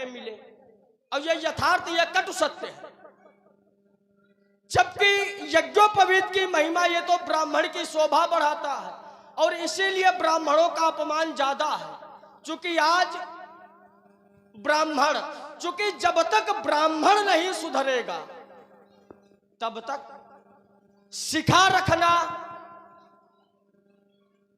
महंगे मिले, और ये यथार्थ, ये कट सत्य है। जबकि यज्ञोपवीत की महिमा ये तो ब्राह्मण की शोभा बढ़ाता है, और इसीलिए ब्राह्मणों का अपमान ज्यादा है। चूंकि आज ब्राह्मण, चूंकि जब तक ब्राह्मण नहीं सुधरेगा तब तक शिखा रखना,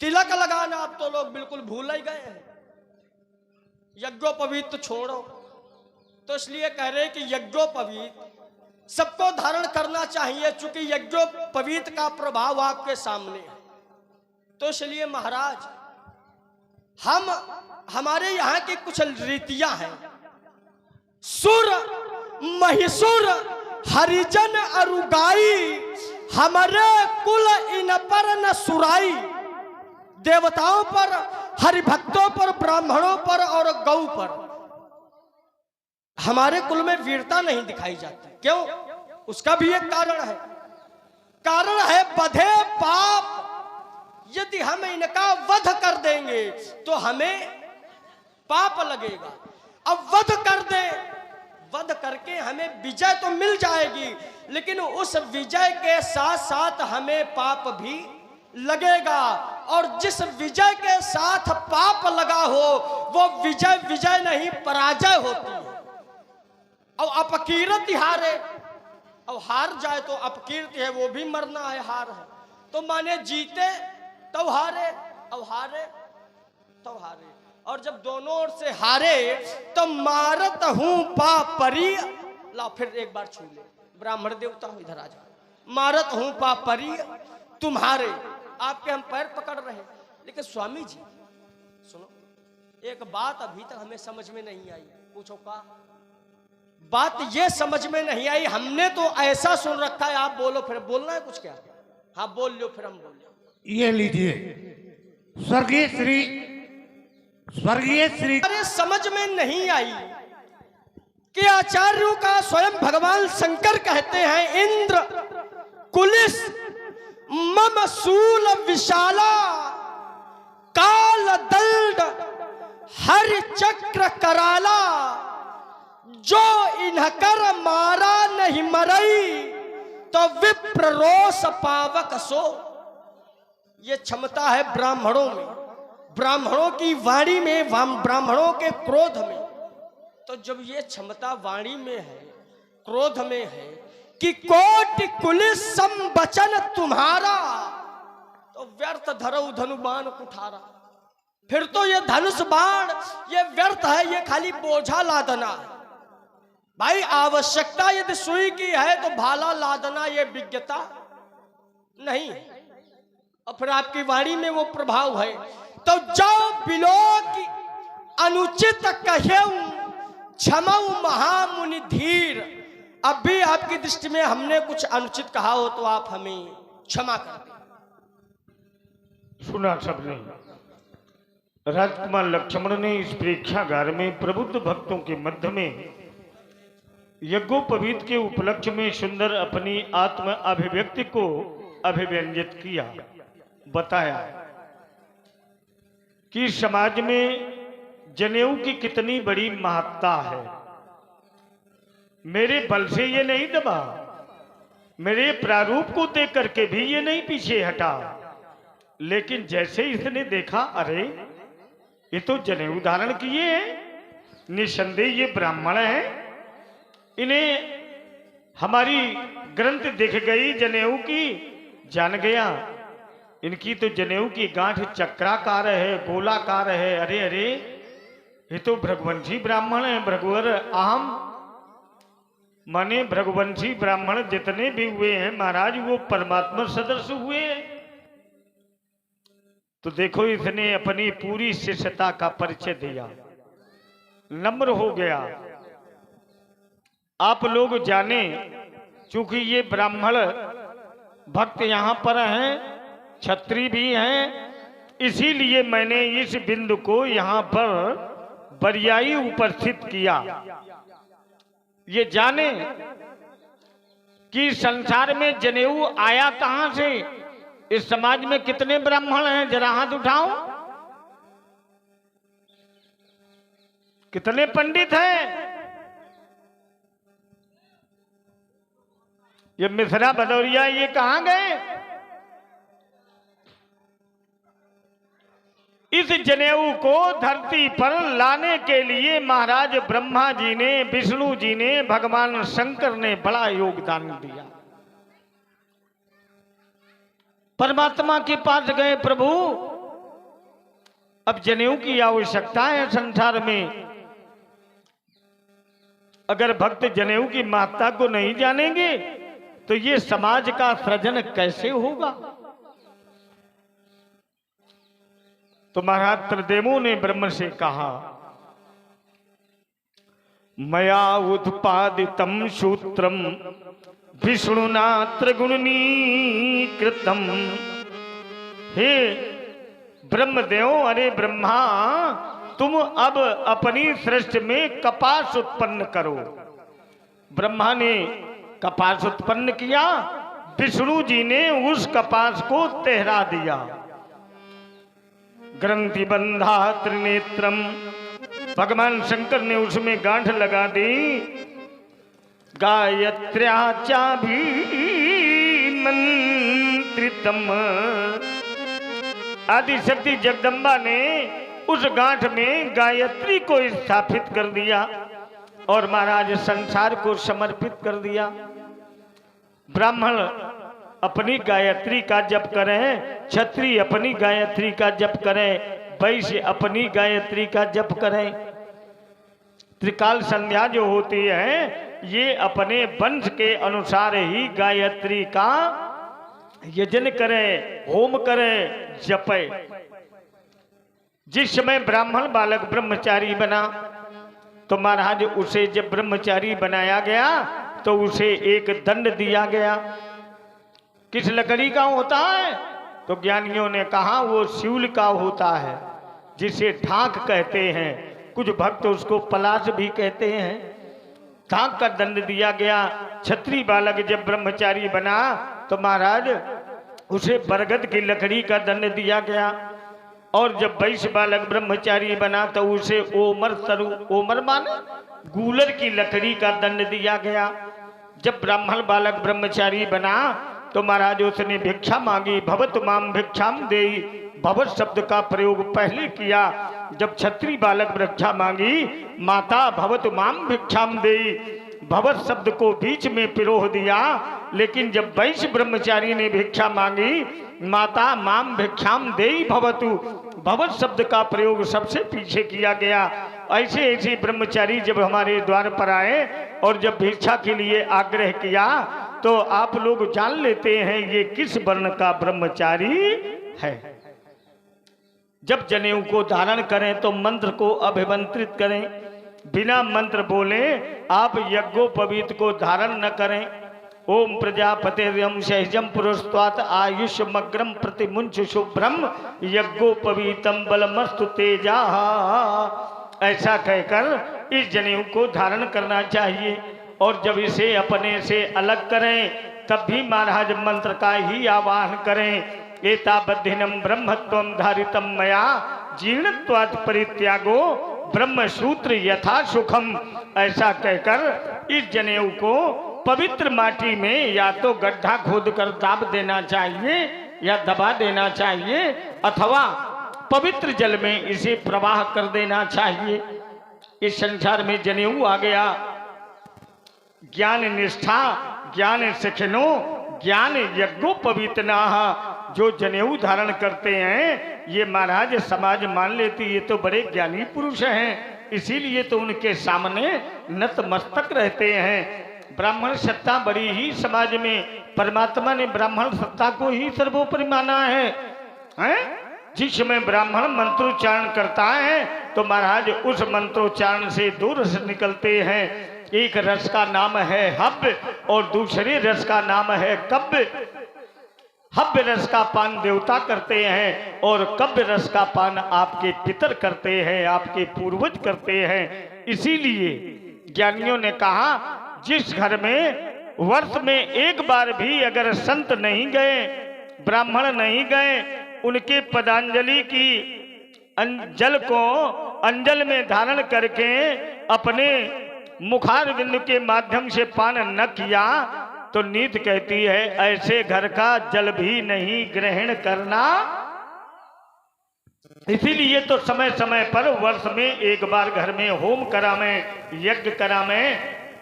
तिलक लगाना अब तो लोग बिल्कुल भूल ही गए हैं। यज्ञोपवीत तो छोड़ो, तो इसलिए कह रहे कि यज्ञोपवीत सबको धारण करना चाहिए, चूंकि यज्ञोपवीत का प्रभाव आपके सामने है। तो इसलिए महाराज, हमारे यहाँ की कुछ रीतियां हैं। सुर महिषुर हरिजन अरुगाई, हमारे कुल इन पर न सुराई। देवताओं पर, हरिभक्तों पर, ब्राह्मणों पर और गौ पर हमारे कुल में वीरता नहीं दिखाई जाती। क्यों? उसका भी एक कारण है। कारण है बधे पाप। यदि हम इनका वध कर देंगे तो हमें पाप लगेगा। अब वध कर दे, वध करके हमें विजय तो मिल जाएगी, लेकिन उस विजय के साथ साथ हमें पाप भी लगेगा। और जिस विजय के साथ पाप लगा हो वो विजय विजय नहीं, पराजय होती है। और अपकीर्ति हारे, और हार जाए तो अपकीर्ति है, वो भी मरना है, हार है। तो माने जीते तो हारे, और हारे तो हारे। और जब दोनों ओर से हारे तो मारत हूं पापरी। ला फिर एक बार छू ले, ब्राह्मण देवता हो इधर आ जा। मारत हूं पापरी तुम्हारे, आपके हम पैर पकड़ रहे हैं। लेकिन स्वामी जी सुनो, एक बात अभी तक हमें समझ में नहीं आई। पूछो का बात? ये समझ में नहीं आई। हमने तो ऐसा सुन रखा है, आप बोलो, फिर बोलना है कुछ क्या? हाँ बोल लो, फिर हम बोल लो। ये लीजिए, स्वर्गीय श्री। अरे समझ में नहीं आई कि आचार्यों का स्वयं भगवान शंकर कहते हैं, इंद्र कुलिस मम शूल विशाला, काल दंड हरि चक्र कराला, जो इन्हकर मारा नहीं मरई, तो विप्र रोष पावक सो। ये क्षमता है ब्राह्मणों में, ब्राह्मणों की वाणी में, ब्राह्मणों के क्रोध में। तो जब ये क्षमता वाणी में है, क्रोध में है कि कोटि कुलिस संबचन तुम्हारा, तो व्यर्थ धरऊ धनुबाण कुठारा। फिर तो ये धनुष बाण ये व्यर्थ है, ये खाली बोझा लादना है। भाई आवश्यकता यदि सुई की है तो भाला लादना ये विज्ञता नहीं है। और फिर आपकी वाणी में वो प्रभाव है। तो जाओ बिलो की अनुचित कहेऊ, क्षमाऊ महामुनि धीर। अब भी आपकी दृष्टि में हमने कुछ अनुचित कहा हो तो आप हमें क्षमा कर दें। सुना सबने, राजकुमार लक्ष्मण ने इस प्रेक्षागार में प्रबुद्ध भक्तों के मध्य में यज्ञोपवीत के उपलक्ष्य में सुंदर अपनी आत्म अभिव्यक्ति को अभिव्यंजित किया, बताया कि समाज में जनेऊ की कितनी बड़ी महत्ता है। मेरे बल से ये नहीं दबा, मेरे प्रारूप को देख करके भी ये नहीं पीछे हटा, लेकिन जैसे इसने देखा, अरे ये तो जनेऊ धारण किए हैं, निसंदेह ये ब्राह्मण है, इन्हें हमारी ग्रंथ दिख गई जनेऊ की, जान गया इनकी तो जनेऊ की गांठ चक्राकार है, गोलाकार है। अरे अरे ये तो भृगुवंशी ब्राह्मण है। भृगुवर अहम माने भृगुवंशी ब्राह्मण जितने भी हुए हैं महाराज, वो परमात्मा सदृश हुए हैं। तो देखो इसने अपनी पूरी शिष्यता का परिचय दिया, नम्र हो गया। आप लोग जाने, चूंकि ये ब्राह्मण भक्त यहाँ पर हैं, क्षत्रिय भी हैं, इसीलिए मैंने इस बिंदु को यहाँ पर बरियाई उपस्थित किया। ये जाने कि संसार में जनेऊ आया कहां से, इस समाज में कितने ब्राह्मण हैं, जरा हाथ उठाओ। कितने पंडित हैं? ये मिश्रा भदौरिया ये कहां गए? इस जनेऊ को धरती पर लाने के लिए महाराज ब्रह्मा जी ने, विष्णु जी ने, भगवान शंकर ने बड़ा योगदान दिया। परमात्मा के पास गए, प्रभु अब जनेऊ की आवश्यकता है संसार में। अगर भक्त जनेऊ की महत्ता को नहीं जानेंगे तो ये समाज का सृजन कैसे होगा? तो महाराज त्रिदेवों ने ब्रह्म से कहा, मया उत्पादितम सूत्रम विष्णुना त्रिगुणनीकृतम। हे ब्रह्मदेव, अरे ब्रह्मा, तुम अब अपनी सृष्टि में कपास उत्पन्न करो। ब्रह्मा ने कपास उत्पन्न किया, विष्णु जी ने उस कपास को तहरा दिया। ग्रंथि बंधा त्रिनेत्रम, भगवान शंकर ने उसमें गांठ लगा दी। गायत्र्या चाभिमंत्रितम, आदिशक्ति जगदम्बा ने उस गांठ में गायत्री को स्थापित कर दिया और महाराज संसार को समर्पित कर दिया। ब्राह्मण अपनी गायत्री का जप करें, क्षत्रिय अपनी गायत्री का जप करें, वैश्य अपनी गायत्री का जप करें। त्रिकाल संध्या जो होती है ये अपने वंश के अनुसार ही गायत्री का यजन करें, होम करें, जपे। जिस समय ब्राह्मण बालक ब्रह्मचारी बना तो महाराज उसे जब ब्रह्मचारी बनाया गया तो उसे एक दंड दिया गया। किस लकड़ी का होता है? तो ज्ञानियों ने कहा वो शूल का होता है, जिसे ठाक कहते हैं, कुछ भक्त उसको पलाश भी कहते हैं। ठाक का दंड दिया गया। क्षत्रिय बालक जब ब्रह्मचारी बना तो महाराज उसे बरगद की लकड़ी का दंड दिया गया। और जब वैश्य बालक ब्रह्मचारी बना तो उसे ओमर तरु, ओमर माने गूलर की लकड़ी का दंड दिया गया। जब ब्राह्मण बालक ब्रह्मचारी बना तो महाराज उसने भिक्षा मांगी, भवत माम भिक्षाम देई। भवत शब्द का प्रयोग पहले किया। जब क्षत्रिय बालक भिक्षा मांगी, माता भवत माम भिक्षाम देई, भवत शब्द को बीच में पिरोह दिया। लेकिन जब वैश्य ब्रह्मचारी ने भिक्षा मांगी, माता माम भिक्षाम देई भवतु, भवत शब्द का प्रयोग सबसे पीछे किया गया। ऐसे ऐसे ब्रह्मचारी जब हमारे द्वार पर आए और जब भिक्षा के लिए आग्रह किया तो आप लोग जान लेते हैं ये किस वर्ण का ब्रह्मचारी है। जब जनेऊ को धारण करें तो मंत्र को अभिमंत्रित करें, बिना मंत्र बोले आप यज्ञोपवीत को धारण न करें। ओम प्रजापतिर्यं सहजम पुरुषत्वात् आयुष्मग्रम प्रतिमुंच शुभ्रम यज्ञोपवीतम बलमस्तु तेजा। ऐसा कहकर इस जनेऊ को धारण करना चाहिए। और जब इसे अपने से अलग करें तब भी महाराज मंत्र का ही आवाहन करें। एतावद्धिनम ब्रह्मत्वम धारितम मया जीर्णत्वात् परित्यागो ब्रह्म सूत्र यथा सुखम। ऐसा कहकर इस जनेऊ को पवित्र माटी में या तो गड्ढा खोद कर दाब देना चाहिए या दबा देना चाहिए, अथवा पवित्र जल में इसे प्रवाह कर देना चाहिए। इस संसार में जनेऊ आ गया। ज्ञान निष्ठा, ज्ञान सिखनो, ज्ञान यज्ञोपवीतना। जो जनेऊ धारण करते हैं ये महाराज समाज मान लेती, ये तो बड़े ज्ञानी पुरुष हैं, इसीलिए तो उनके सामने नतमस्तक रहते हैं। ब्राह्मण सत्ता बड़ी ही समाज में, परमात्मा ने ब्राह्मण सत्ता को ही सर्वोपरि माना है, हैं? जिस समय ब्राह्मण मंत्रोच्चारण करता है तो महाराज उस मंत्रोच्चारण से दो रस निकलते हैं। एक रस का नाम है हव्य और दूसरे रस का नाम है कव्य। हव्य रस का पान देवता करते हैं और कव्य रस का पान आपके पितर करते हैं, आपके पूर्वज करते हैं। इसीलिए ज्ञानियों ने कहा जिस घर में वर्ष में एक बार भी अगर संत नहीं गए, ब्राह्मण नहीं गए, उनके पदांजलि की जल को अंजल में धारण करके अपने मुखारविंद के माध्यम से पान न किया तो नीति कहती है ऐसे घर का जल भी नहीं ग्रहण करना। इसीलिए तो समय समय पर वर्ष में एक बार घर में होम करावें, यज्ञ करावें,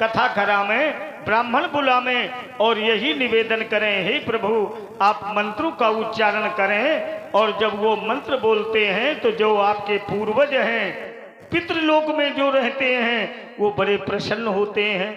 कथा करावें, ब्राह्मण बुलावें और यही निवेदन करें, हे प्रभु आप मंत्रों का उच्चारण करें। और जब वो मंत्र बोलते हैं तो जो आपके पूर्वज हैं पितृलोक में जो रहते हैं वो बड़े प्रसन्न होते हैं।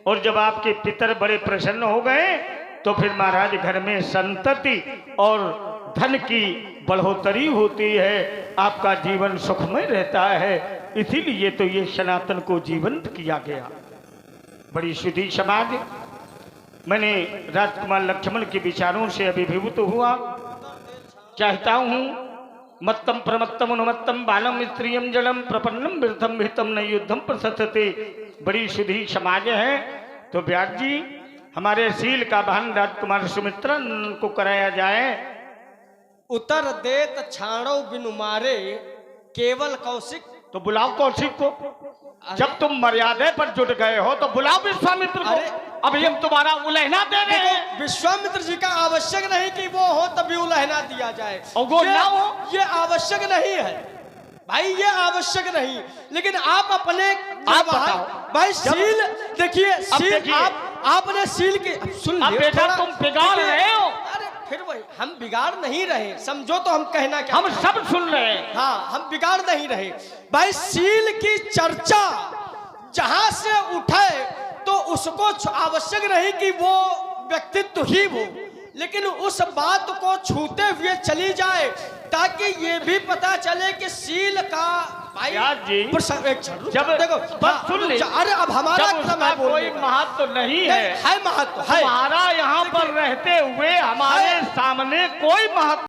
और जब आपके पितर बड़े प्रसन्न हो गए तो फिर महाराज घर में संतति और धन की बढ़ोतरी होती है, आपका जीवन सुखमय रहता है। इसीलिए तो ये सनातन को जीवंत किया गया। बड़ी शुद्धि समाज। मैंने राजकुमार लक्ष्मण के विचारों से अभिभूत हुआ। चाहता हूँ मत्तम प्रमत्तम अनुमत्तम बालम स्त्रियम जलम प्रपन्नम वृद्धम हितम न युद्धम प्रसथते। बड़ी शुद्धि समाज है। तो व्यास जी हमारे शील का भान राजकुमार सुमित्रा को कराया जाए। उतर देत छाणो बिनु मारे केवल कौशिक। तो बुलाओ कौशिक को। जब तुम मर्यादा पर जुट गए हो तो बुलाओ विश्वामित्र को। अभी हम तुम्हारा उलहना दे रहे हैं। विश्वामित्र जी का आवश्यक नहीं कि वो हो तभी उलहना दिया जाए, और वो ना हो ये आवश्यक नहीं है भाई, ये आवश्यक नहीं। लेकिन आप अपने आप बताओ भाई सील देखिए, सील आपने सील के सुन लिया। बेटा तुम बिगाड़ रहे हो। अरे फिर वही, हम बिगाड़ नहीं रहे, समझो तो हम कहना क्या, हम सब सुन रहे हैं। हाँ हम बिगाड़ नहीं रहे भाई। सील की चर्चा जहां से उठे तो उसको आवश्यक नहीं कि वो व्यक्तित्व ही हो, लेकिन उस बात को छूते हुए चली जाए ताकि ये भी पता चले कि सील का भाई जब देखो बस सुन ले। अरे अब हमारा कोई महत्व तो नहीं है, महत्व है। हमारा यहाँ पर रहते हुए हमारे सामने कोई महत्व